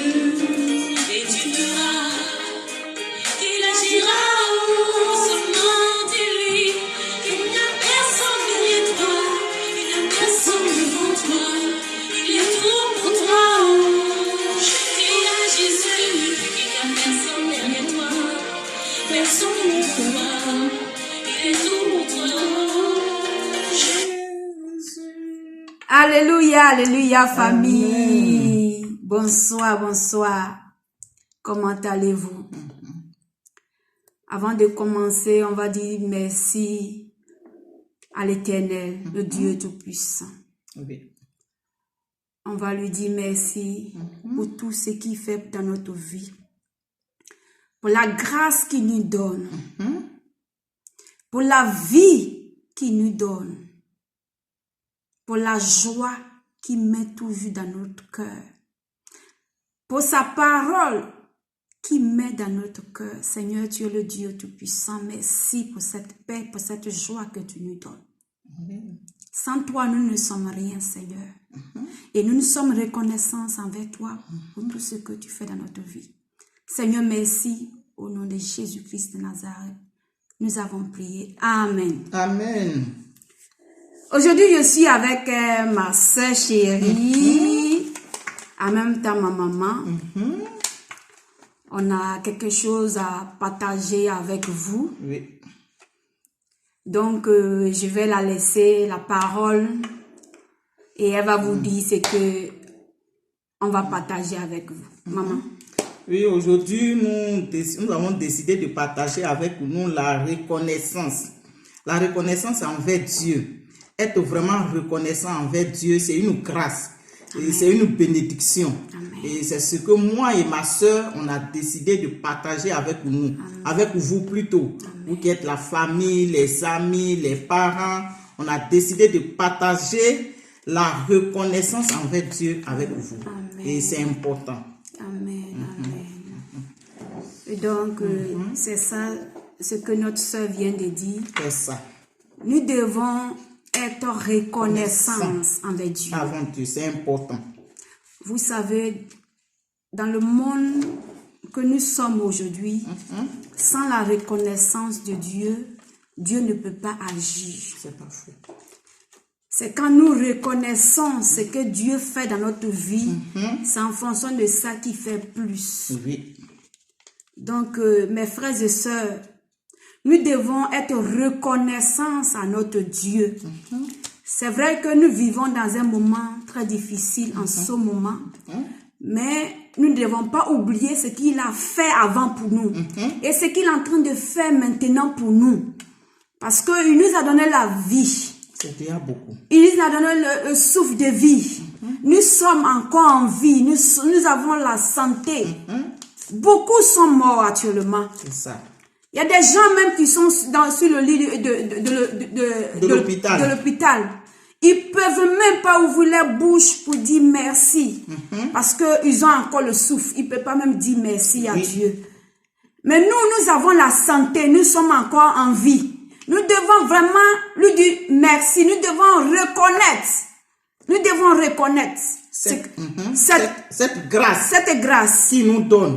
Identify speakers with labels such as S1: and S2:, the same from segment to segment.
S1: et tu verras qu'il agira seulement de lui. Il n'y a personne derrière toi, il n'y a personne devant toi, il est tout pour toi. Je dis à Jésus, il n'y a personne derrière toi, personne devant toi, il est tout pour toi.
S2: Alléluia, alléluia, famille. Bonsoir, bonsoir. Comment allez-vous? Avant de commencer, on va dire merci à l'Éternel, le Dieu Tout-Puissant.
S3: Oui.
S2: On va lui dire merci pour tout ce qu'il fait dans notre vie, pour la grâce qu'il nous donne, pour la vie qu'il nous donne, pour la joie qu'il met toujours dans notre cœur, pour sa parole qu'il met dans notre cœur. Seigneur, tu es le Dieu Tout-Puissant. Merci pour cette paix, pour cette joie que tu nous donnes. Sans toi, nous ne sommes rien, Seigneur. Et nous sommes reconnaissants envers toi pour tout ce que tu fais dans notre vie. Seigneur, merci au nom de Jésus-Christ de Nazareth. Nous avons prié. Amen.
S3: Amen.
S2: Aujourd'hui, je suis avec ma soeur chérie, en même temps ma maman. On a quelque chose à partager avec vous.
S3: Oui.
S2: Donc, je vais la laisser la parole et elle va vous dire ce que on va partager avec vous. Maman.
S3: Oui, aujourd'hui, nous avons décidé de partager avec nous la reconnaissance. La reconnaissance envers Dieu. Être vraiment reconnaissant envers Dieu, c'est une grâce. Et c'est une bénédiction.
S2: Amen.
S3: Et c'est ce que moi et ma soeur, on a décidé de partager avec nous. Amen. Avec vous plutôt. Amen. Vous qui êtes la famille, les amis, les parents. On a décidé de partager la reconnaissance envers Dieu avec vous. Amen. Et c'est important.
S2: Amen. Amen. Et donc, c'est ça ce que notre soeur vient de dire.
S3: C'est ça.
S2: Nous devons être reconnaissants envers Dieu.
S3: Avant Dieu, c'est important.
S2: Vous savez, dans le monde que nous sommes aujourd'hui, sans la reconnaissance de Dieu, Dieu ne peut pas agir.
S3: C'est pas faux.
S2: C'est quand nous reconnaissons ce que Dieu fait dans notre vie, c'est en fonction de ça qu'il fait plus.
S3: Oui.
S2: Donc, mes frères et sœurs, nous devons être reconnaissants à notre Dieu. C'est vrai que nous vivons dans un moment très difficile en ce moment, mais nous ne devons pas oublier ce qu'il a fait avant pour nous et ce qu'il est en train de faire maintenant pour nous. Parce qu'il nous a donné la vie.
S3: C'est déjà beaucoup.
S2: Il nous a donné le souffle de vie. Nous sommes encore en vie. Nous avons la santé. Beaucoup sont morts actuellement.
S3: C'est ça.
S2: Il y a des gens même qui sont sur le lit de l'hôpital. Ils peuvent même pas ouvrir leur bouche pour dire merci. Parce qu'ils ont encore le souffle. Ils ne peuvent pas même dire merci à Dieu. Mais nous avons la santé. Nous sommes encore en vie. Nous devons vraiment lui dire merci. Nous devons reconnaître. Nous devons reconnaître
S3: cette grâce.
S2: Cette grâce
S3: qui nous donne.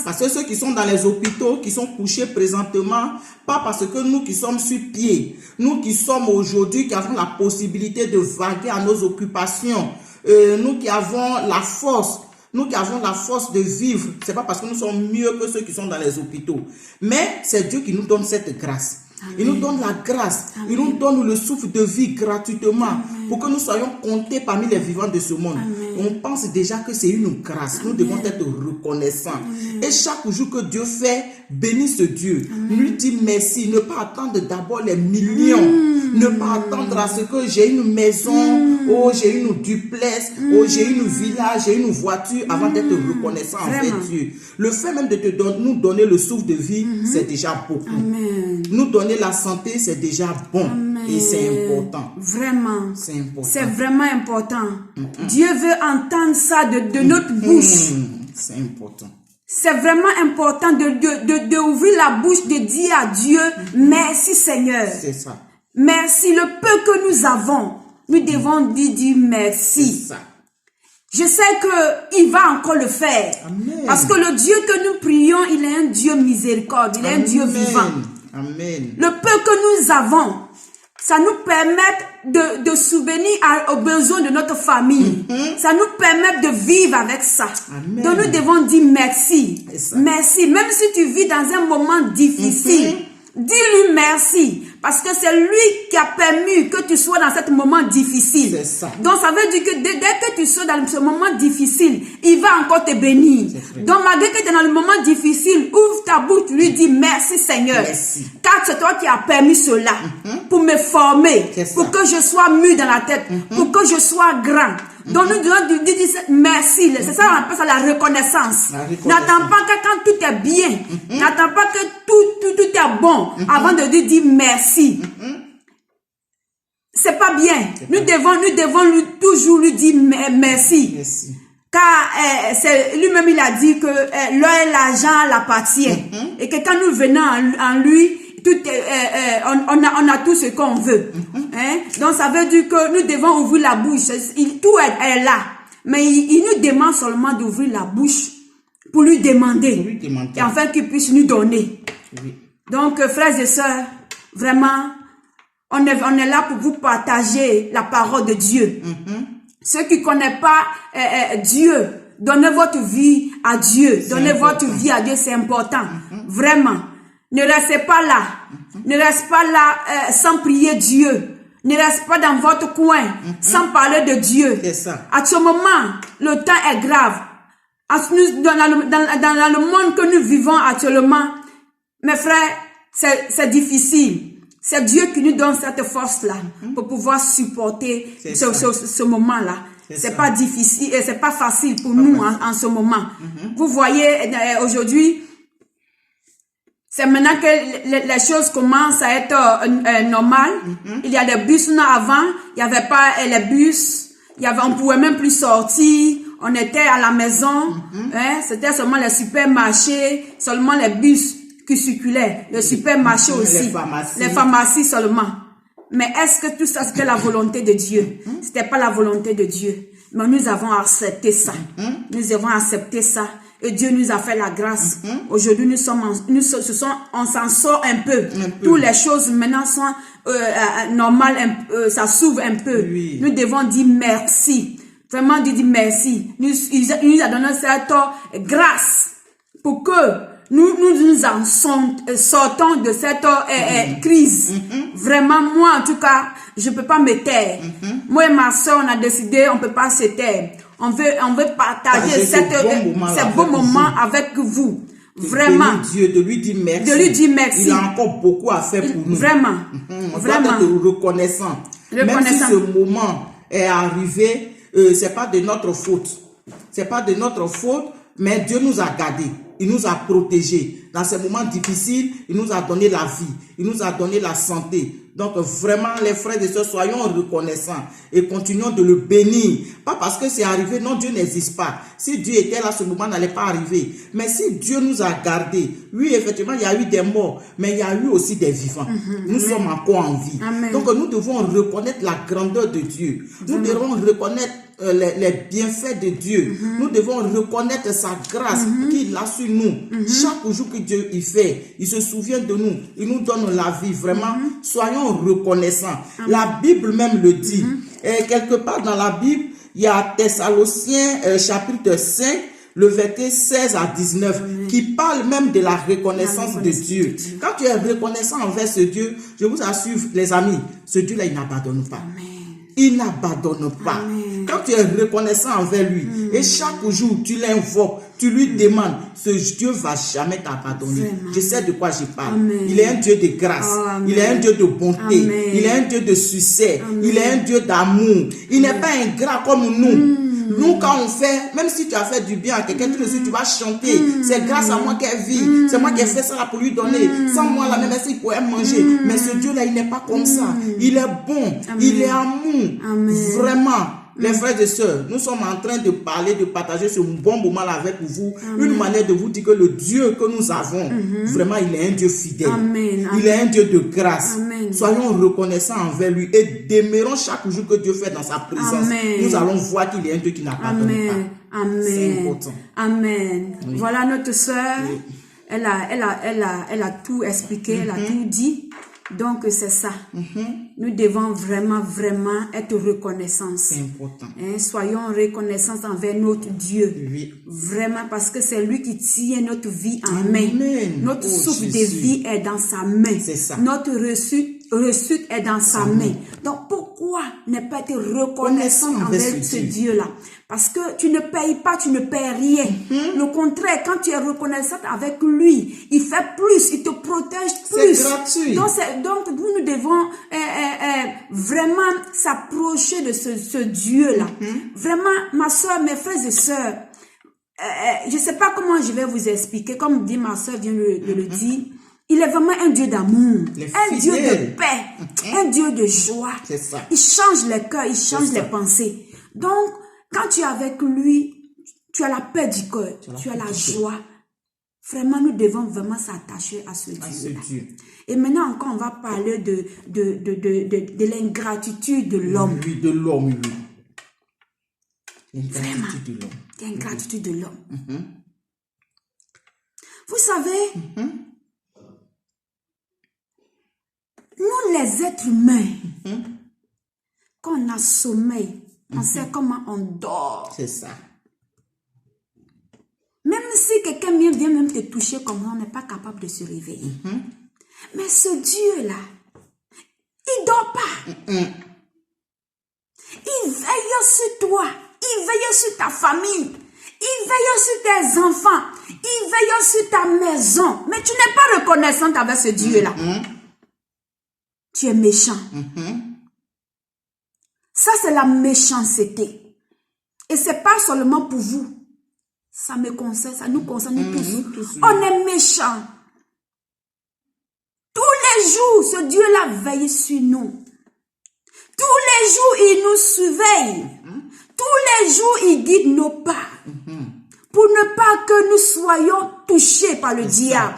S2: Parce
S3: que ceux qui sont dans les hôpitaux, qui sont couchés présentement, pas parce que nous qui sommes sur pied, nous qui sommes aujourd'hui, qui avons la possibilité de vaguer à nos occupations, nous qui avons la force, de vivre, c'est pas parce que nous sommes mieux que ceux qui sont dans les hôpitaux, mais c'est Dieu qui nous donne cette grâce. Amen. Il nous donne la grâce. Amen. Il nous donne le souffle de vie gratuitement. Amen. Pour que nous soyons comptés parmi les vivants de ce monde. Amen. On pense déjà que c'est une grâce. Amen. Nous devons être reconnaissants. Amen. Et chaque jour que Dieu fait, bénis ce Dieu. Amen. Lui dit merci. Ne pas attendre d'abord les millions. Ne pas attendre à ce que j'ai une maison, oh j'ai une duplex, oh j'ai une villa, j'ai une voiture avant d'être reconnaissant envers Dieu. Le fait même de nous donner le souffle de vie, c'est déjà beaucoup.
S2: Amen.
S3: Nous donner la santé, c'est déjà bon. Amen. Et c'est important.
S2: Vraiment.
S3: C'est important.
S2: C'est vraiment important. Dieu veut entendre ça de notre bouche.
S3: C'est important.
S2: C'est vraiment important de ouvrir la bouche, de dire à Dieu, merci Seigneur.
S3: C'est ça.
S2: Merci, le peu que nous avons, nous devons dire merci.
S3: C'est ça.
S2: Je sais qu'il va encore le faire.
S3: Amen.
S2: Parce que le Dieu que nous prions, il est un Dieu miséricorde. Il est un Dieu vivant.
S3: Amen.
S2: Le peu que nous avons, ça nous permet de subvenir aux besoins de notre famille. Ça nous permet de vivre avec ça.
S3: Amen.
S2: Donc nous devons dire merci.
S3: Ça.
S2: Merci. Même si tu vis dans un moment difficile, dis-lui merci. Parce que c'est lui qui a permis que tu sois dans ce moment difficile.
S3: C'est ça.
S2: Donc ça veut dire que dès que tu sois dans ce moment difficile, il va encore te bénir. Donc malgré que tu es dans le moment difficile, ouvre ta bouche, tu lui dis merci Seigneur.
S3: Merci.
S2: Car c'est toi qui as permis cela pour me former, pour que je sois mûr dans la tête, pour que je sois grand. Donc nous devons dire merci. C'est ça qu'on appelle ça la reconnaissance. N'attends pas que quand tout est bien, n'attends pas que tout est bon avant de dire merci. C'est pas bien. Nous devons toujours lui dire merci.
S3: Merci.
S2: Car lui-même il a dit que l'or et l'argent l'appartient. Et que quand nous venons en lui, on a tout ce qu'on veut. Hein? Donc ça veut dire que nous devons ouvrir la bouche. Tout est là. Mais il nous demande seulement d'ouvrir la bouche pour lui demander. Et enfin qu'il puisse nous donner.
S3: Oui.
S2: Donc frères et sœurs, vraiment, on est là pour vous partager la parole de Dieu. Ceux qui ne connaissent pas Dieu, donnez votre vie à Dieu. Donnez votre vie à Dieu, c'est important. Vraiment. Ne restez pas là. Ne restez pas là sans prier Dieu. Ne restez pas dans votre coin sans parler de Dieu.
S3: C'est ça.
S2: À ce moment, le temps est grave. Dans le monde que nous vivons actuellement, mes frères, c'est difficile. C'est Dieu qui nous donne cette force-là pour pouvoir supporter ce moment-là. C'est pas difficile et c'est pas facile pour nous en ce moment. Vous voyez, aujourd'hui, c'est maintenant que les choses commencent à être normales. Il y a des bus. Avant, il n'y avait pas les bus. On pouvait même plus sortir. On était à la maison. C'était seulement les supermarchés, seulement les bus qui circulaient. Le supermarché aussi. Les pharmacies seulement. Mais est-ce que tout ça c'était la volonté de Dieu? C'était pas la volonté de Dieu. Mais nous avons accepté ça. Nous avons accepté ça. Et Dieu nous a fait la grâce. Aujourd'hui, on s'en sort un peu. Toutes les choses maintenant sont normales, ça s'ouvre un peu.
S3: Oui.
S2: Nous devons dire merci. Vraiment dire merci. Il nous a donné cette grâce pour que nous en sortons de cette crise. Vraiment, moi en tout cas, je peux pas me taire. Moi et ma soeur, on a décidé, on peut pas se taire. On veut partager ces beaux moments avec vous. Vraiment.
S3: Dieu, de lui dire merci.
S2: De lui dire merci.
S3: Il a encore beaucoup à faire pour nous.
S2: Vraiment.
S3: On doit être reconnaissant. Même si ce moment est arrivé, c'est pas de notre faute. C'est pas de notre faute, mais Dieu nous a gardés. Il nous a protégés. Dans ces moments difficiles, il nous a donné la vie. Il nous a donné la santé. Donc vraiment, les frères et sœurs, soyons reconnaissants et continuons de le bénir. Pas parce que c'est arrivé, non, Dieu n'existe pas. Si Dieu était là, ce moment n'allait pas arriver. Mais si Dieu nous a gardés, oui, effectivement, il y a eu des morts, mais il y a eu aussi des vivants. Nous sommes encore en vie.
S2: Amen.
S3: Donc nous devons reconnaître la grandeur de Dieu. Nous devons reconnaître les bienfaits de Dieu. Nous devons reconnaître sa grâce qu'il a sur nous. Chaque jour que Dieu y fait, il se souvient de nous. Il nous donne la vie. Vraiment, soyons reconnaissants. La Bible même le dit. Et quelque part dans la Bible, il y a Thessaloniciens chapitre 5, le verset 16 à 19, qui parle même de la reconnaissance de Dieu. Quand tu es reconnaissant envers ce Dieu, je vous assure, les amis, ce Dieu-là, il n'abandonne pas. Il n'abandonne pas. Quand tu es reconnaissant envers lui, et chaque jour tu l'invoques, tu lui demandes, ce Dieu va jamais t'abandonner. Je sais de quoi je parle. Il est un Dieu de grâce. Il est un Dieu de bonté. Il est un Dieu de succès. Il est un Dieu d'amour. Il n'est pas ingrat comme nous. Nous, quand on fait, même si tu as fait du bien à quelqu'un, tu vas chanter. C'est grâce à moi qu'elle vit. C'est moi qui ai fait ça là pour lui donner. Sans moi, là, même si il pourrait manger. Mais ce Dieu-là, il n'est pas comme ça. Il est bon. Il est amour. Vraiment. Les frères et sœurs, nous sommes en train de parler, de partager ce bon moment-là avec vous. Une manière de vous dire que le Dieu que nous avons, vraiment, il est un Dieu fidèle.
S2: Amen.
S3: Il est un Dieu de grâce.
S2: Amen.
S3: Soyons reconnaissants envers lui et demeurons chaque jour que Dieu fait dans sa présence.
S2: Amen.
S3: Nous allons voir qu'il est un Dieu qui n'abandonne pas.
S2: Amen.
S3: C'est
S2: Amen.
S3: important.
S2: Amen.
S3: Oui.
S2: Voilà notre sœur.
S3: Oui.
S2: Elle a tout expliqué, elle a tout dit. Donc, c'est ça. Nous devons vraiment être reconnaissants.
S3: C'est important.
S2: Hein, soyons reconnaissants envers notre Dieu.
S3: Oui.
S2: Vraiment, parce que c'est lui qui tient notre vie en
S3: Amen.
S2: main. Notre
S3: Oh,
S2: souffle de
S3: Jésus.
S2: vie est dans sa main.
S3: C'est ça.
S2: Notre reçu est dans sa main. Donc, pourquoi ne pas être reconnaissant envers ce Dieu-là? Parce que tu ne payes pas, tu ne payes rien. Le contraire, quand tu es reconnaissant avec lui, il fait plus, il te protège plus.
S3: C'est gratuit.
S2: Donc, nous devons vraiment s'approcher de ce Dieu-là. Vraiment, ma soeur, mes frères et sœurs, je ne sais pas comment je vais vous expliquer, comme dit ma soeur vient de le dire, il est vraiment un Dieu d'amour, un Dieu de paix, un Dieu de joie.
S3: C'est ça.
S2: Il change les cœurs, il change les pensées. Donc, quand tu es avec lui, tu as la paix du cœur, tu as la joie. Vraiment, nous devons vraiment s'attacher à ce Dieu. Et maintenant encore, on va parler de l'ingratitude de l'homme.
S3: Oui, de l'homme, oui. L'ingratitude de l'homme.
S2: L'ingratitude de l'homme. Vous savez, nous les êtres humains, quand on a sommeil, on sait comment on dort.
S3: C'est ça.
S2: Même si quelqu'un vient même te toucher comme ça, on n'est pas capable de se réveiller. Mais ce Dieu-là, il ne dort pas. Il veille sur toi. Il veille sur ta famille. Il veille sur tes enfants. Il veille sur ta maison. Mais tu n'es pas reconnaissante avec ce Dieu-là. Tu es méchant. Ça, c'est la méchanceté. Et ce n'est pas seulement pour vous. Ça me concerne, ça nous concerne tous. On est méchants. Tous les jours, ce Dieu-là veille sur nous. Tous les jours, il nous surveille. Tous les jours, il guide nos pas. Pour ne pas que nous soyons touchés par le diable.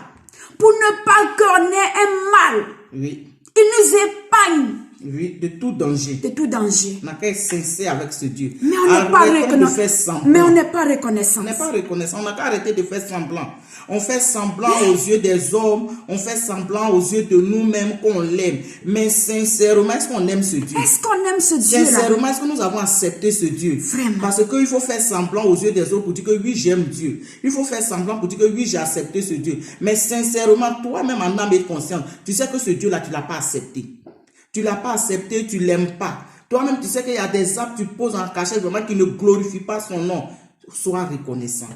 S2: Pour ne pas qu'on ait un mal.
S3: Oui.
S2: Il nous épargne.
S3: Oui, de tout danger.
S2: De tout danger.
S3: On n'a qu'à être sincère avec ce Dieu.
S2: Mais on n'est pas reconnaissant. Mais on n'est pas reconnaissant.
S3: On n'est pas reconnaissant. On n'a qu'à arrêter de faire semblant. On fait semblant aux yeux des hommes. On fait semblant aux yeux de nous-mêmes qu'on l'aime. Mais sincèrement, est-ce qu'on aime ce Dieu?
S2: Est-ce qu'on aime ce Dieu-là?
S3: Sincèrement, est-ce que nous avons accepté ce Dieu?
S2: Vraiment.
S3: Parce qu'il faut faire semblant aux yeux des autres pour dire que oui, j'aime Dieu. Il faut faire semblant pour dire que oui, j'ai accepté ce Dieu. Mais sincèrement, toi-même en âme et conscience, tu sais que ce Dieu-là, tu ne l'as pas accepté. Tu ne l'as pas accepté, tu ne l'aimes pas. Toi-même, tu sais qu'il y a des actes que tu poses en cachette vraiment qui ne glorifient pas son nom. Sois reconnaissant.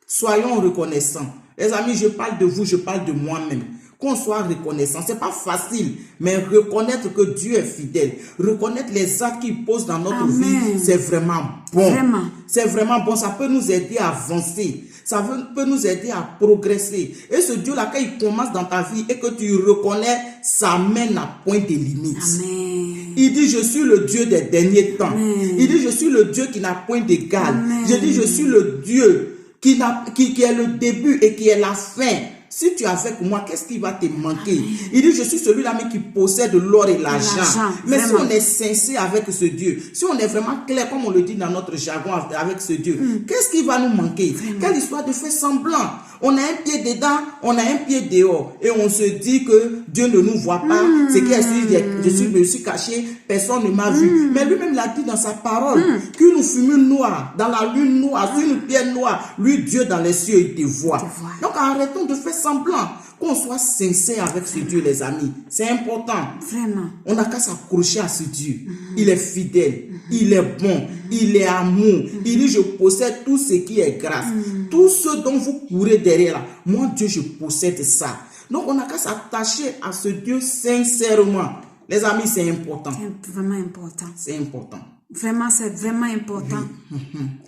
S3: Soyons reconnaissants. Les amis, je parle de vous, je parle de moi-même. Qu'on soit reconnaissant. Ce n'est pas facile, mais reconnaître que Dieu est fidèle, reconnaître les actes qu'il pose dans notre vie, c'est vraiment bon.
S2: Vraiment.
S3: C'est vraiment bon. Ça peut nous aider à avancer. Ça peut nous aider à progresser. Et ce Dieu-là, quand il commence dans ta vie et que tu reconnais, ça mène à point de limite.
S2: Amen.
S3: Il dit, je suis le Dieu des derniers temps.
S2: Amen.
S3: Il dit, je suis le Dieu qui n'a point d'égal.
S2: Amen.
S3: Je dis, je suis le Dieu qui est le début et qui est la fin. Si tu es avec moi, qu'est-ce qui va te manquer? Amen. Il dit, je suis celui-là même qui possède l'or et l'argent. Mais vraiment, si on est sincère avec ce Dieu, si on est vraiment clair, comme on le dit dans notre jargon avec ce Dieu, qu'est-ce qui va nous manquer? Vraiment. Quelle histoire de faire semblant? On a un pied dedans, on a un pied dehors. Et on se dit que Dieu ne nous voit pas. C'est que je me suis caché, personne ne m'a vu. Mais lui-même l'a dit dans sa parole, qu'une fumée noire, dans la lune noire, sur une pierre noire, lui, Dieu dans les cieux, il te voit. Donc arrêtons de faire semblant. Qu'on soit sincère avec ce Dieu, les amis. C'est important.
S2: Vraiment.
S3: On n'a qu'à s'accrocher à ce Dieu. Il est fidèle. Il est bon. Il est amour. Il dit, je possède tout ce qui est grâce. Tout ce dont vous courez derrière là. Moi, Dieu, je possède ça. Donc, on n'a qu'à s'attacher à ce Dieu sincèrement. Les amis, c'est important.
S2: C'est vraiment important.
S3: C'est important.
S2: Vraiment, c'est vraiment important.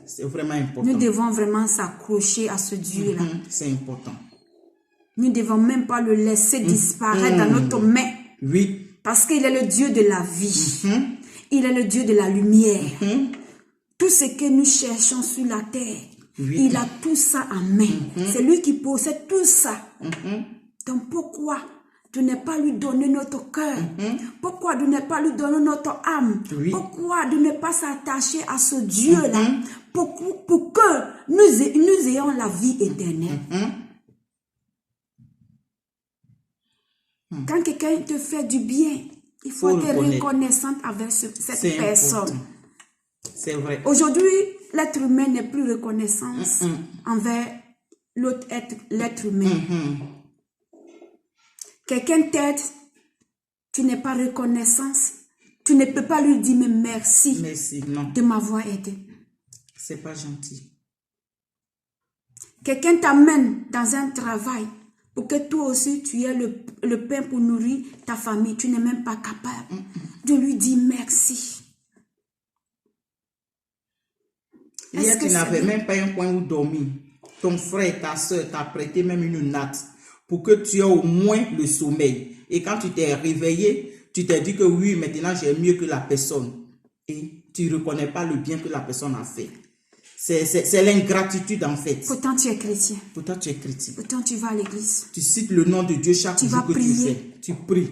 S3: C'est vraiment important.
S2: Nous devons vraiment s'accrocher à ce Dieu-là.
S3: C'est important.
S2: Nous ne devons même pas le laisser disparaître dans notre main.
S3: Oui.
S2: Parce qu'il est le Dieu de la vie. Il est le Dieu de la lumière. Tout ce que nous cherchons sur la terre,
S3: Oui.
S2: il a tout ça en main. C'est lui qui possède tout ça. Donc pourquoi de ne pas lui donner notre cœur? Pourquoi de ne pas lui donner notre âme?
S3: Oui.
S2: Pourquoi de ne pas s'attacher à ce Dieu-là pour que nous ayons la vie éternelle? Quand quelqu'un te fait du bien, il faut être reconnaissante avec cette personne.
S3: C'est vrai.
S2: Aujourd'hui, l'être humain n'est plus reconnaissant envers l'être humain. Quelqu'un t'aide, tu n'es pas reconnaissance. Tu ne peux pas lui dire mais merci,
S3: Non.
S2: de m'avoir aidé.
S3: C'est pas gentil.
S2: Quelqu'un t'amène dans un travail pour que toi aussi tu aies le pain pour nourrir ta famille. Tu n'es même pas capable de lui dire merci.
S3: Hier, tu n'avais même pas un coin où dormir. Ton frère, ta soeur t'a prêté même une natte pour que tu aies au moins le sommeil. Et quand tu t'es réveillé, tu t'es dit que oui, maintenant j'ai mieux que la personne. Et tu ne reconnais pas le bien que la personne a fait. C'est l'ingratitude en fait.
S2: Pourtant tu es chrétien.
S3: Pourtant tu es chrétien.
S2: Pourtant tu vas à l'église.
S3: Tu cites le nom de Dieu chaque
S2: Tu
S3: jour
S2: vas
S3: que
S2: prier.
S3: tu fais. Tu pries.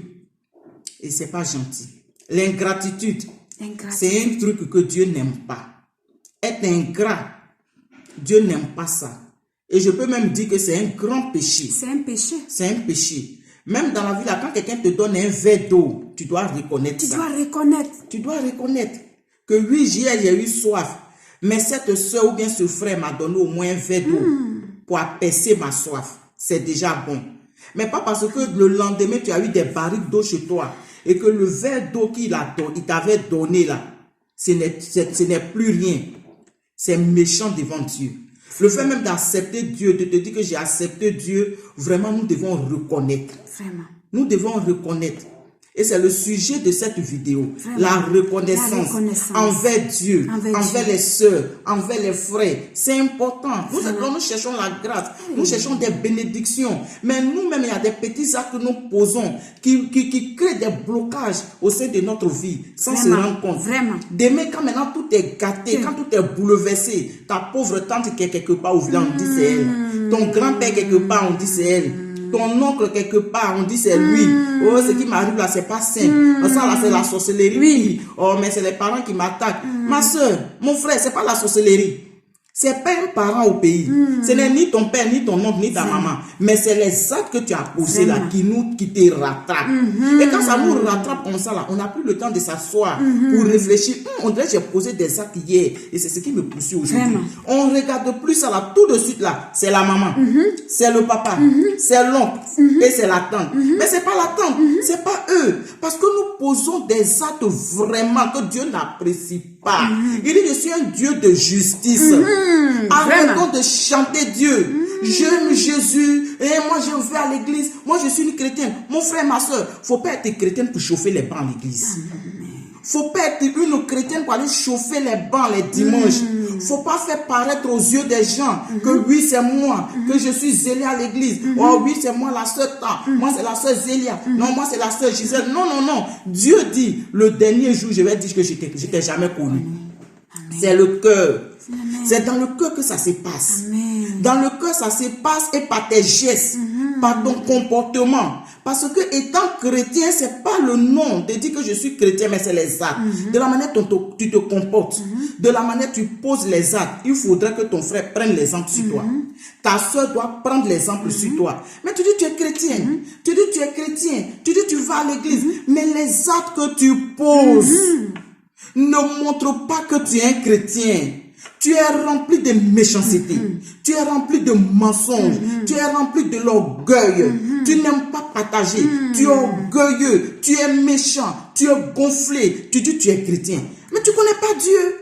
S3: Et c'est pas gentil. L'ingratitude, c'est un truc que Dieu n'aime pas. Être ingrat, Dieu n'aime pas ça. Et je peux même dire que c'est un grand péché.
S2: C'est un péché.
S3: C'est un péché. Même dans la vie, là, quand quelqu'un te donne un verre d'eau, tu dois reconnaître ça.
S2: Tu dois reconnaître.
S3: Tu dois reconnaître que oui, hier, j'ai eu soif. Mais cette soeur ou bien ce frère m'a donné au moins un verre d'eau pour apaiser ma soif. C'est déjà bon. Mais pas parce que le lendemain, tu as eu des barriques d'eau chez toi et que le verre d'eau qu'il t'avait donné là, ce n'est plus rien. C'est méchant devant Dieu. Le fait même d'accepter Dieu, de te dire que j'ai accepté Dieu, vraiment nous devons reconnaître.
S2: Vraiment.
S3: Nous devons reconnaître. Et c'est le sujet de cette vidéo. La reconnaissance, envers Dieu, envers les sœurs, envers les frères. C'est important. Nous cherchons la grâce. Nous cherchons des bénédictions. Mais nous-mêmes, il y a des petits actes que nous posons qui créent des blocages au sein de notre vie sans se rendre compte.
S2: Vraiment.
S3: Demain, quand maintenant tout est gâté, quand tout est bouleversé, ta pauvre tante qui est quelque part au village, on dit c'est elle. Ton grand-père quelque part, on dit c'est elle. Ton oncle quelque part, on dit c'est lui. Oh, ce qui m'arrive là, c'est pas sain. Ça là, c'est la sorcellerie.
S2: Oui.
S3: Oh, mais c'est les parents qui m'attaquent. Ma soeur, mon frère, c'est pas la sorcellerie. C'est pas un parent au pays. Ce n'est ni ton père, ni ton oncle, ni ta maman. Mais c'est les actes que tu as posés là qui te rattrapent. Et quand ça nous rattrape comme ça là, on n'a plus le temps de s'asseoir pour réfléchir. On dirait que j'ai posé des actes hier et c'est ce qui me poursuit aujourd'hui. On regarde plus ça là, tout de suite là. C'est la maman, c'est le papa, c'est l'oncle et c'est la tante. Mais c'est pas la tante, c'est pas eux. Parce que nous posons des actes vraiment que Dieu n'apprécie pas. Il dit, je suis un Dieu de justice. Arrêtons de chanter Dieu. J'aime Jésus. Et moi, je vais à l'église. Moi, je suis une chrétienne. Mon frère, ma soeur, faut pas être chrétienne pour chauffer les bancs à l'église. Faut pas être une chrétienne pour aller chauffer les bancs les dimanches. Faut pas faire paraître aux yeux des gens que oui, c'est moi, que je suis zélé à l'église. Oh oui, c'est moi la sœur Tan. Moi, c'est la sœur Zélia. Non, moi, c'est la sœur Gisèle. Non, non, non. Dieu dit, le dernier jour, je vais dire que je t'ai jamais connu. C'est le cœur. C'est dans le cœur que ça se passe. Dans le cœur, ça se passe et par tes gestes, par ton comportement. Parce que étant chrétien, c'est pas le nom de dire que je suis chrétien, mais c'est les actes. De la manière dont tu te comportes, de la manière dont tu poses les actes, il faudrait que ton frère prenne l'exemple sur toi. Ta soeur doit prendre l'exemple sur toi. Mais tu dis tu es chrétien, tu dis tu es chrétien, tu dis tu vas à l'église, mais les actes que tu poses ne montrent pas que tu es un chrétien. Tu es rempli de méchanceté, tu es rempli de mensonges, tu es rempli de l'orgueil, tu n'aimes pas partager, tu es orgueilleux, tu es méchant, tu es gonflé, tu dis tu es chrétien. Mais tu ne connais pas Dieu.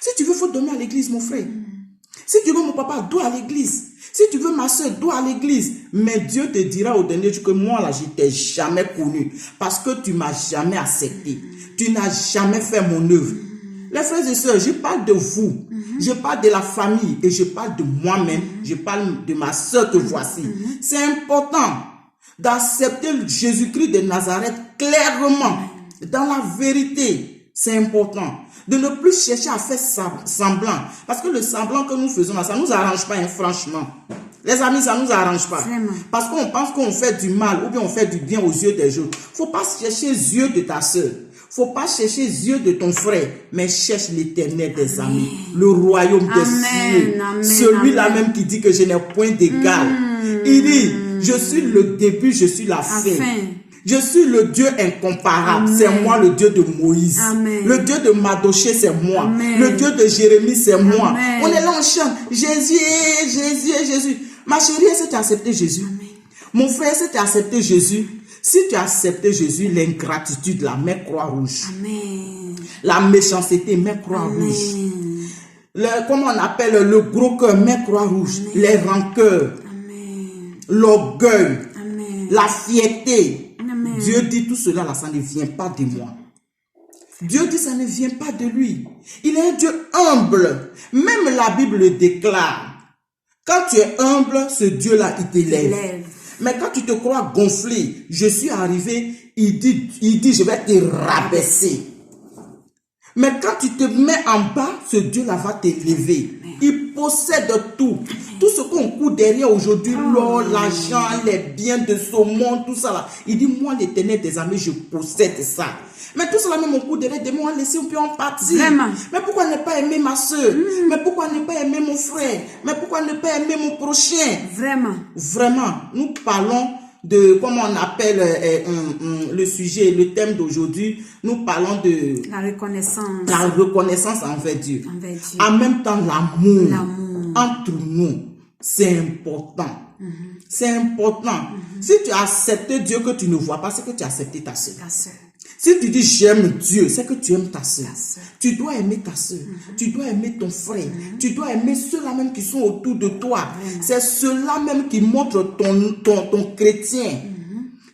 S3: Si tu veux, il faut donner à l'église, mon frère. Si tu veux, mon papa, dois à l'église. Si tu veux, ma soeur, dois à l'église. Mais Dieu te dira au dernier jour que moi, là, je ne t'ai jamais connu. Parce que tu ne m'as jamais accepté. Tu n'as jamais fait mon œuvre. Les frères et sœurs, je parle de vous, je parle de la famille et je parle de moi-même, je parle de ma sœur que voici. C'est important d'accepter Jésus-Christ de Nazareth clairement, dans la vérité. C'est important. De ne plus chercher à faire semblant. Parce que le semblant que nous faisons là, ça ne nous arrange pas, hein, franchement. Les amis, ça ne nous arrange pas.
S2: Vraiment.
S3: Parce qu'on pense qu'on fait du mal ou bien on fait du bien aux yeux des autres. Faut pas chercher les yeux de ta soeur. Faut pas chercher les yeux de ton frère. Mais cherche l'éternel des amis. Le royaume des cieux. Celui-là même qui dit que je n'ai point d'égal. Il dit, je suis le début, je suis la fin. Je suis le Dieu incomparable. C'est moi le Dieu de Moïse.
S2: Amen.
S3: Le Dieu de Madoché, c'est moi.
S2: Amen.
S3: Le Dieu de Jérémie, c'est moi.
S2: Amen.
S3: On est là, on chante. Jésus, Jésus, Jésus. Ma chérie, est-ce que tu as accepté Jésus?
S2: Amen.
S3: Mon frère, est-ce que tu as accepté Jésus? Si tu as accepté Jésus, l'ingratitude, la mets croix rouge.
S2: Amen.
S3: La méchanceté, mets croix rouge. Comment on appelle le gros cœur, mets croix rouge.
S2: Amen.
S3: Les rancœurs, l'orgueil, la fierté.
S2: Amen.
S3: Dieu dit tout cela là, ça ne vient pas de moi. Dieu dit ça ne vient pas de lui. Il est un Dieu humble. Même la Bible le déclare. Quand tu es humble, ce Dieu-là, il t'élève. Mais quand tu te crois gonflé, je suis arrivé, il dit, je vais te rabaisser. Mais quand tu te mets en bas, ce Dieu-là va t'élever. Il possède tout. Tout ce qu'on court derrière aujourd'hui, l'or, l'argent, les biens de ce monde, tout ça là. Il dit, moi, l'éternel des armées, je possède ça. Mais tout cela, même on court derrière, on laisser, on peut en partir.
S2: Vraiment.
S3: Mais pourquoi ne pas aimer ma soeur? Mais pourquoi ne pas aimer mon frère? Mais pourquoi ne pas aimer mon prochain?
S2: Vraiment.
S3: Vraiment, nous parlons de, comment on appelle le sujet, le thème d'aujourd'hui, nous parlons de
S2: la reconnaissance.
S3: La reconnaissance envers Dieu.
S2: Envers Dieu.
S3: En même temps, l'amour.
S2: L'amour.
S3: Entre nous, c'est important. C'est important. Si tu as accepté Dieu que tu ne vois pas, c'est que tu as accepté ta soeur.
S2: Ta soeur.
S3: Si tu dis j'aime Dieu, c'est que tu aimes ta soeur. Tu dois aimer ta soeur. Tu dois aimer ton frère. Tu dois aimer ceux-là même qui sont autour de toi. C'est ceux-là même qui montrent ton chrétien.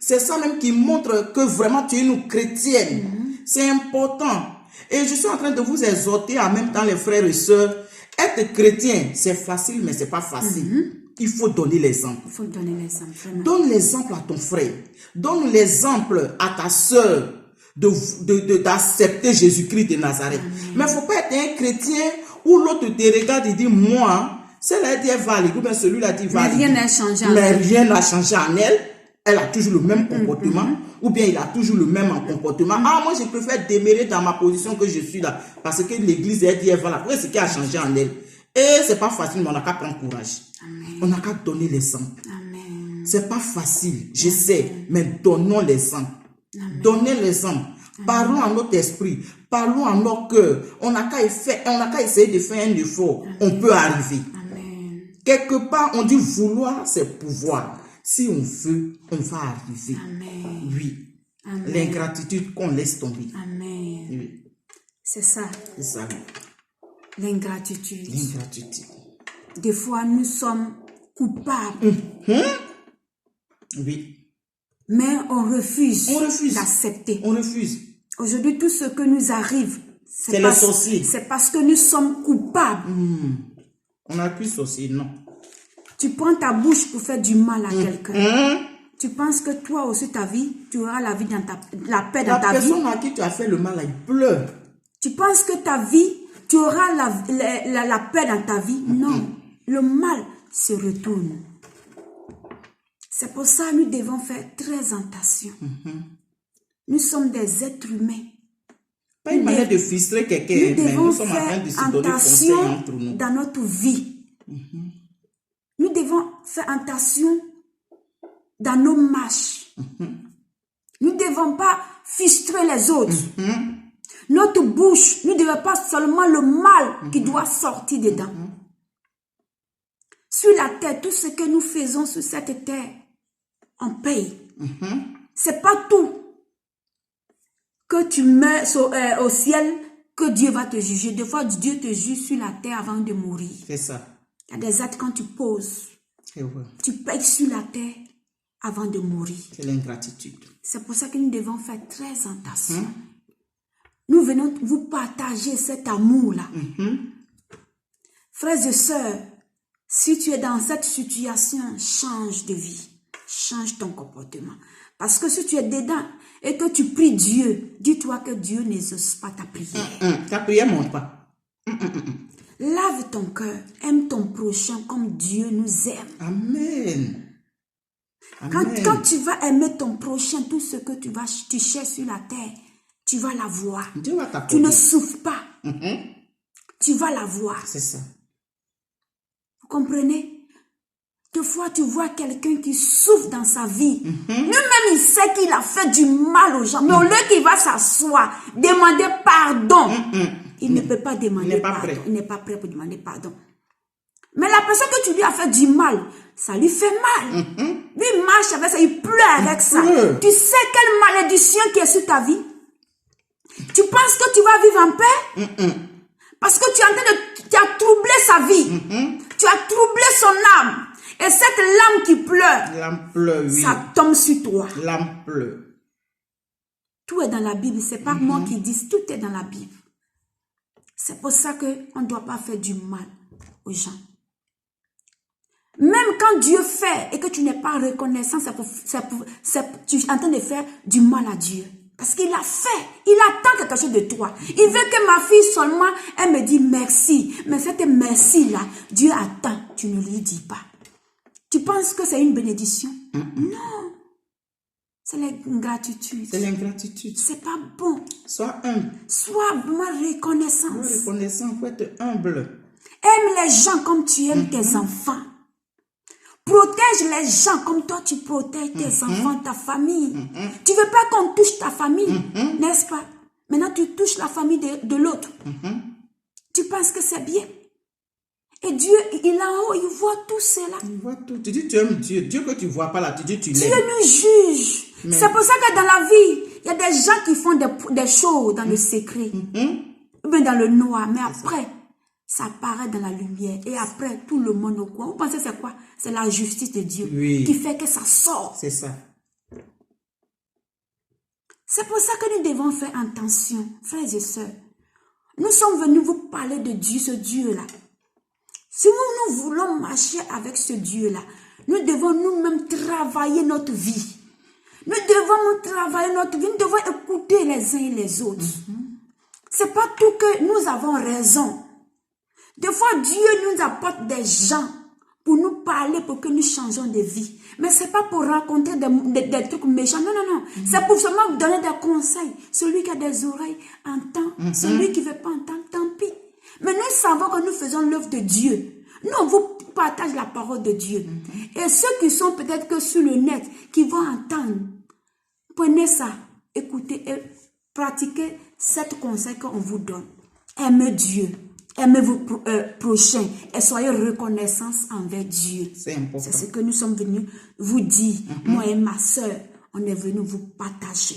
S3: C'est ça même qui montre que vraiment tu es une chrétienne. C'est important. Et je suis en train de vous exhorter en même temps les frères et sœurs. Être chrétien, c'est facile, mais c'est pas facile. Il faut donner l'exemple.
S2: Il faut donner l'exemple.
S3: Donne l'exemple à ton frère. Donne l'exemple à ta soeur d'accepter Jésus-Christ de Nazareth. Mais il ne faut pas être un chrétien où l'autre te regarde et dit, moi, celle-là dit valide, ou bien celui-là dit valide.
S2: Mais rien n'a changé.
S3: Mais rien n'a changé en elle. Elle a toujours le même comportement, ou bien il a toujours le même comportement. Ah, moi, je préfère demeurer dans ma position que je suis là, parce que l'église, elle dit, voilà, après, ce qui a changé en elle. Et c'est pas facile, mais on n'a qu'à prendre courage. Amen. On n'a qu'à donner l'exemple. C'est pas facile, je sais, mais donnons l'exemple. Donnez l'exemple. Parlons à notre esprit, parlons à notre cœur. On n'a qu'à essayer de faire un effort. On peut arriver.
S2: Amen.
S3: Quelque part, on dit vouloir, c'est pouvoir. Si on veut, on va arriver.
S2: Amen.
S3: Oui. L'ingratitude qu'on laisse tomber.
S2: Amen.
S3: Oui.
S2: C'est ça.
S3: C'est ça.
S2: L'ingratitude.
S3: L'ingratitude.
S2: Des fois, nous sommes coupables.
S3: Oui.
S2: Mais on refuse.
S3: On refuse
S2: d'accepter.
S3: On refuse.
S2: Aujourd'hui, tout ce que nous arrive,
S3: c'est les sorciers.
S2: C'est parce que nous sommes coupables.
S3: On n'accuse sorcier, non.
S2: Tu prends ta bouche pour faire du mal à quelqu'un. Tu penses que toi aussi, ta vie, tu auras la paix dans ta vie.
S3: La personne à qui tu as fait le mal, elle pleure.
S2: Tu penses que ta vie, tu auras la paix dans ta vie. Non. Le mal se retourne. C'est pour ça que nous devons faire très attention. Nous sommes des êtres humains.
S3: Pas une manière de frustrer quelqu'un, mais nous sommes en train de se donner conseil entre nous.
S2: Dans notre vie. Nous devons faire attention dans nos marches. Nous ne devons pas frustrer les autres. Notre bouche, nous ne devons pas seulement le mal qui doit sortir dedans. Sur la terre, tout ce que nous faisons sur cette terre, on paye. C'est pas tout que tu mets au ciel que Dieu va te juger. Des fois, Dieu te juge sur la terre avant de mourir.
S3: C'est ça.
S2: Il y a des actes quand tu poses. Tu payes sur la terre avant de mourir.
S3: C'est l'ingratitude.
S2: C'est pour ça que nous devons faire très attention. Nous venons vous partager cet amour-là. Frères et sœurs, si tu es dans cette situation, change de vie. Change ton comportement. Parce que si tu es dedans et que tu pries Dieu, dis-toi que Dieu n'exauce pas ta prière.
S3: Ta prière ne monte pas.
S2: Lave ton cœur, aime ton prochain comme Dieu nous aime.
S3: Amen.
S2: Quand tu vas aimer ton prochain, tout ce que tu cherches sur la terre, tu vas l'avoir.
S3: Dieu va t'accorder.
S2: Tu ne souffres pas. Tu vas l'avoir.
S3: C'est ça.
S2: Vous comprenez? Des fois, tu vois quelqu'un qui souffre dans sa vie. Lui-même, il sait qu'il a fait du mal aux gens. Mais au lieu qu'il va s'asseoir, demander pardon, il ne peut pas demander pardon. Il n'est pas prêt pour demander pardon. Mais la personne que tu lui as fait du mal, ça lui fait mal. Lui, il marche avec ça, il pleure avec ça. Tu sais quelle malédiction qui est sur ta vie? Tu penses que tu vas vivre en paix? Parce que tu as troublé sa vie. Tu as troublé son âme. Et cette lame qui pleure,
S3: oui.
S2: ça tombe sur toi.
S3: L'âme pleure.
S2: Tout est dans la Bible. Ce n'est pas moi qui dis, tout est dans la Bible. C'est pour ça qu'on ne doit pas faire du mal aux gens. Même quand Dieu fait et que tu n'es pas reconnaissant, tu es en train de faire du mal à Dieu. Parce qu'il a fait. Il attend quelque chose de toi. Il veut que ma fille seulement, elle me dise merci. Mais cette merci-là, Dieu attend. Tu ne lui dis pas. Tu penses que c'est une bénédiction? Non. C'est l'ingratitude.
S3: C'est l'ingratitude.
S2: C'est pas bon.
S3: Sois humble.
S2: Sois vraiment reconnaissant.
S3: Sois reconnaissant, il faut être humble.
S2: Aime les gens comme tu aimes tes enfants. Protège les gens comme toi tu protèges tes enfants, ta famille. Tu veux pas qu'on touche ta famille, n'est-ce pas? Maintenant tu touches la famille de l'autre. Tu penses que c'est bien? Et Dieu, il est en haut, il voit tout cela.
S3: Il voit tout. Tu dis tu aimes Dieu. Dieu que tu ne vois pas là, tu dis tu l'aimes.
S2: Dieu nous juge. C'est pour ça que dans la vie, il y a des gens qui font des choses dans le secret. Ou bien dans le noir. Mais après, ça apparaît dans la lumière. Et après, tout le monde au coin. Vous pensez c'est quoi? C'est la justice de Dieu qui fait que ça sort.
S3: C'est ça.
S2: C'est pour ça que nous devons faire attention, frères et sœurs. Nous sommes venus vous parler de Dieu, ce Dieu-là. Si nous voulons marcher avec ce Dieu-là, nous devons nous-mêmes travailler notre vie. Nous devons travailler notre vie. Nous devons écouter les uns et les autres. C'est pas tout que nous avons raison. Des fois, Dieu nous apporte des gens pour nous parler, pour que nous changeons de vie. Mais c'est pas pour rencontrer des trucs méchants. Non, non, non. C'est pour seulement vous donner des conseils. Celui qui a des oreilles entend. Celui qui ne veut pas entendre, tant pis. Mais nous savons que nous faisons l'œuvre de Dieu. Nous, on vous partage la parole de Dieu. Et ceux qui sont peut-être que sur le net, qui vont entendre, prenez ça, écoutez et pratiquez cet conseil qu'on vous donne. Aimez Dieu. Aimez vos prochains et soyez reconnaissants envers Dieu.
S3: C'est important.
S2: C'est ce que nous sommes venus vous dire. Moi et ma soeur, on est venus vous partager.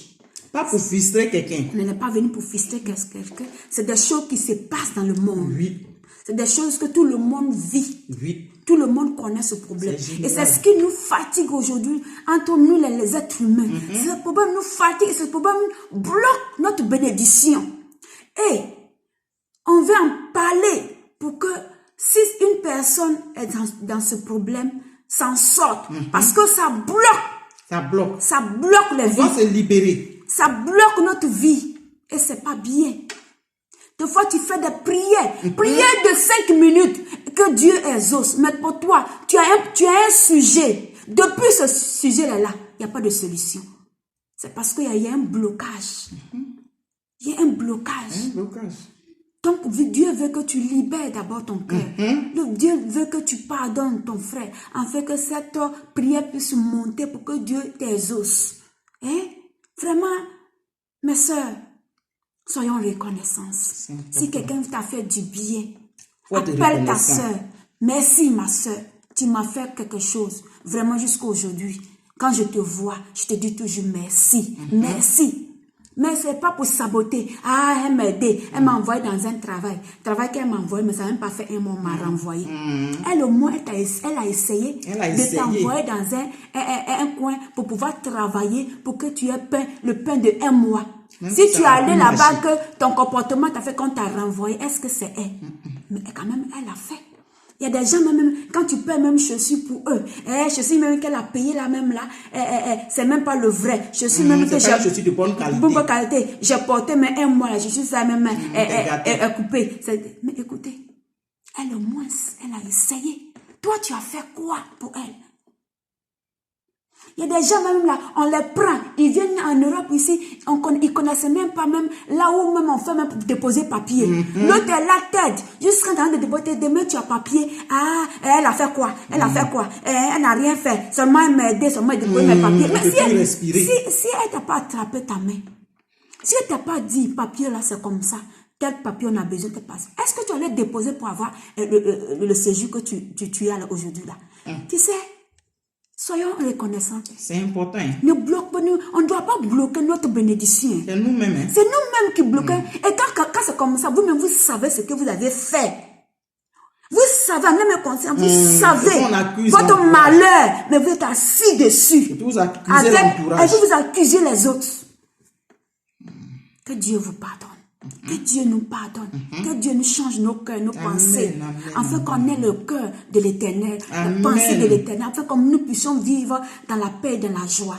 S3: Pas pour frustrer quelqu'un.
S2: On n'est pas venu pour frustrer quelqu'un. C'est des choses qui se passent dans le monde.
S3: Oui.
S2: C'est des choses que tout le monde vit.
S3: Oui.
S2: Tout le monde connaît ce problème. Et c'est ce qui nous fatigue aujourd'hui entre nous les êtres humains. Ce problème nous fatigue et ce problème bloque notre bénédiction. Et on veut en parler pour que si une personne est dans ce problème, s'en sorte. Parce que ça bloque.
S3: Ça bloque.
S2: Ça bloque les vies.
S3: On doit se libérer.
S2: Ça bloque notre vie. Et c'est pas bien. Des fois, tu fais des prières. Prières de 5 minutes que Dieu exauce. Mais pour toi, tu as un sujet. Depuis ce sujet-là, il n'y a pas de solution. C'est parce qu'il y a un blocage. Il y a un blocage.
S3: Un blocage.
S2: Donc, Dieu veut que tu libères d'abord ton cœur. Dieu veut que tu pardonnes ton frère, afin que cette prière puisse monter pour que Dieu t'exauce. Hein? Vraiment, mes soeurs, soyons reconnaissants. Si quelqu'un t'a fait du bien, appelle ta soeur. Merci, ma soeur. Tu m'as fait quelque chose. Vraiment, jusqu'à aujourd'hui. Quand je te vois, je te dis toujours merci. Merci. Mais ce n'est pas pour saboter. Ah, elle m'a aidé. Elle m'a envoyé dans un travail. Travail qu'elle m'a envoyé, mais ça n'a même pas fait un mois, m'a renvoyé. Elle, au moins, elle a essayé de t'envoyer dans un coin pour pouvoir travailler, pour que tu aies le pain de un mois. Si tu es allé là-bas, que ton comportement t'a fait qu'on t'a renvoyé, est-ce que c'est elle? Mais quand même, elle a fait. Il y a des gens, même quand tu paies même chaussures pour eux, chaussures même qu'elle a payé là même là, c'est même pas le vrai. Chaussures même que j'ai
S3: chaussures de bonne qualité.
S2: Bonne qualité. J'ai porté mais un mois là, je suis ça même coupée. Mais écoutez, elle au moins, elle a essayé. Toi, tu as fait quoi pour elle? Il y a des gens même là, on les prend, ils viennent en Europe ici, ils connaissent même pas même là où même on fait même pour déposer papier. L'autre est la tête, jusqu'à en train de déposer, demain tu as papier, elle a fait quoi? Elle a fait quoi? Elle n'a rien fait, seulement elle m'a aidé, seulement elle déposer mes papiers. Mais si elle t'a pas attrapé ta main, si elle t'a pas dit, papier là c'est comme ça, tel papier on a besoin de passer, est-ce que tu allais déposer pour avoir le séjour que tu as aujourd'hui là? Tu sais, soyons reconnaissants.
S3: C'est important.
S2: Ne bloque pas, on ne doit pas bloquer notre bénédiction.
S3: C'est nous-mêmes.
S2: C'est nous-mêmes qui bloquons. Et quand c'est comme ça, vous-même, vous savez ce que vous avez fait. Vous savez, même conscient, vous savez votre malheur, mais vous êtes assis dessus.
S3: Et vous accusez l'entourage.
S2: Et vous accusez les autres. Que Dieu vous pardonne. Que Dieu nous pardonne. Que Dieu nous change nos cœurs, nos pensées. Afin qu'on ait le cœur de l'éternel, la pensée de l'éternel. Afin que nous puissions vivre dans la paix et dans la joie.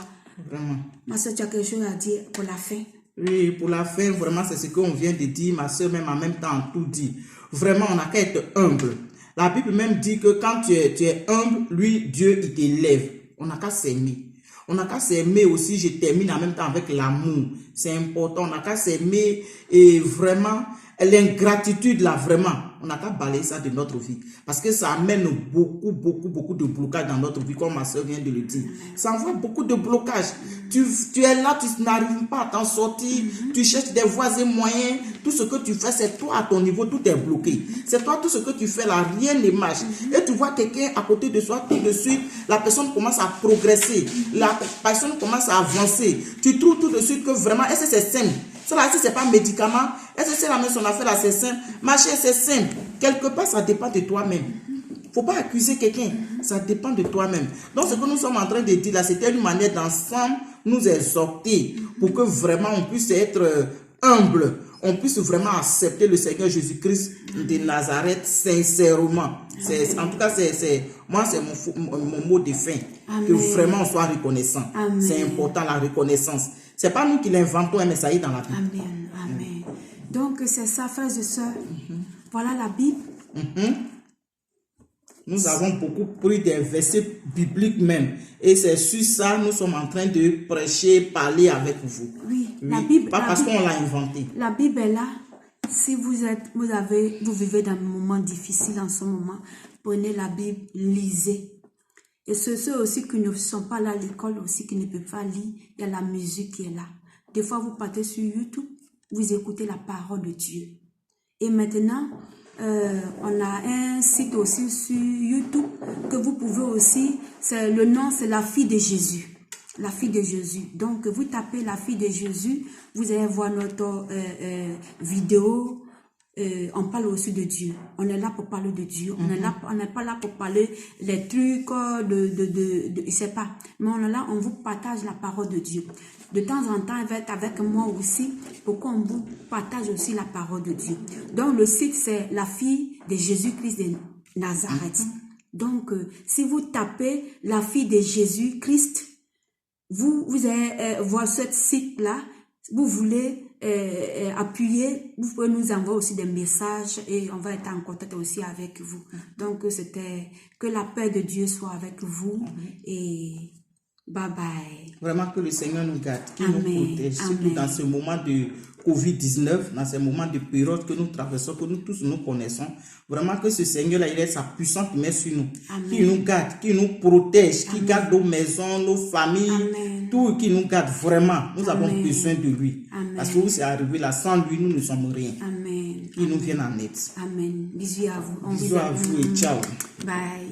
S3: Vraiment.
S2: Ma soeur, tu as quelque chose à dire pour la fin?
S3: Oui, pour la fin, vraiment, c'est ce qu'on vient de dire. Ma soeur, même en même temps, tout dit. Vraiment, on n'a qu'à être humble. La Bible même dit que quand tu es humble, lui, Dieu, il t'élève. On n'a qu'à s'aimer. On n'a qu'à s'aimer aussi, je termine en même temps avec l'amour. C'est important, on n'a qu'à s'aimer et vraiment, l'ingratitude là, vraiment, on n'a qu'à balayer ça de notre vie. Parce que ça amène beaucoup de blocages dans notre vie, comme ma soeur vient de le dire. Ça envoie beaucoup de blocages. Tu es là, tu n'arrives pas à t'en sortir, tu cherches des voies et moyens. Tout ce que tu fais, c'est toi à ton niveau, tout est bloqué. C'est toi, tout ce que tu fais là, rien ne marche. Et tu vois quelqu'un à côté de toi, tout de suite, la personne commence à progresser, la personne commence à avancer. Tu trouves tout de suite que vraiment, est-ce que c'est simple? Cela, si ce n'est pas un médicament, est-ce que c'est la même son affaire là, c'est simple? Marcher, c'est simple. Quelque part, ça dépend de toi-même. Il ne faut pas accuser quelqu'un. Ça dépend de toi-même. Donc, ce que nous sommes en train de dire là, c'était une manière d'ensemble nous exhorter pour que vraiment on puisse être humble. On puisse vraiment accepter le Seigneur Jésus-Christ de Nazareth sincèrement. En tout cas, moi, c'est mon mot de fin. Amen. Que vraiment on soit reconnaissant. C'est important, la reconnaissance. Ce n'est pas nous qui l'inventons, mais ça y est dans la Bible.
S2: Amen. Amen. Donc, c'est ça, frères et sœurs. Voilà la Bible.
S3: Nous avons beaucoup pris des versets bibliques même. Et c'est sur ça nous sommes en train de prêcher, parler avec vous.
S2: Oui, la Bible.
S3: Pas parce qu'on l'a inventé.
S2: La Bible est là. Si vous vivez dans un moment difficile en ce moment, prenez la Bible, lisez. Et ceux aussi qui ne sont pas là à l'école aussi, qui ne peuvent pas lire, il y a la musique qui est là. Des fois, vous partez sur YouTube, vous écoutez la parole de Dieu. Et maintenant, on a un site aussi sur YouTube que vous pouvez aussi, le nom c'est La Fille de Jésus. La Fille de Jésus. Donc, vous tapez La Fille de Jésus, vous allez voir notre vidéo. On parle aussi de Dieu. On est là pour parler de Dieu. On n'est pas là pour parler les trucs je sais pas. Mais on est là, on vous partage la parole de Dieu. De temps en temps, avec moi aussi, pour qu'on vous partage aussi la parole de Dieu. Donc, le site, c'est La Fille de Jésus-Christ de Nazareth. Donc, si vous tapez La Fille de Jésus-Christ, vous allez voir ce site-là. Vous voulez appuyer, vous pouvez nous envoyer aussi des messages et on va être en contact aussi avec vous. Donc, c'était que la paix de Dieu soit avec vous et bye bye.
S3: Vraiment que le Seigneur nous garde, qu'il nous protège, surtout dans ce moment de Covid-19, dans ce moment de période que nous traversons, que nous tous nous connaissons. Vraiment que ce Seigneur-là, il est sa puissance qui met sur nous. Qui nous garde, qui nous protège, qui garde nos maisons, nos familles, tout qui nous garde vraiment. Nous avons besoin de lui. Parce que vous c'est arrivé là, sans lui, nous ne sommes rien. Qui nous vienne en aide.
S2: Amen. Bisous à vous.
S3: Bisous à vous et ciao.
S2: Bye.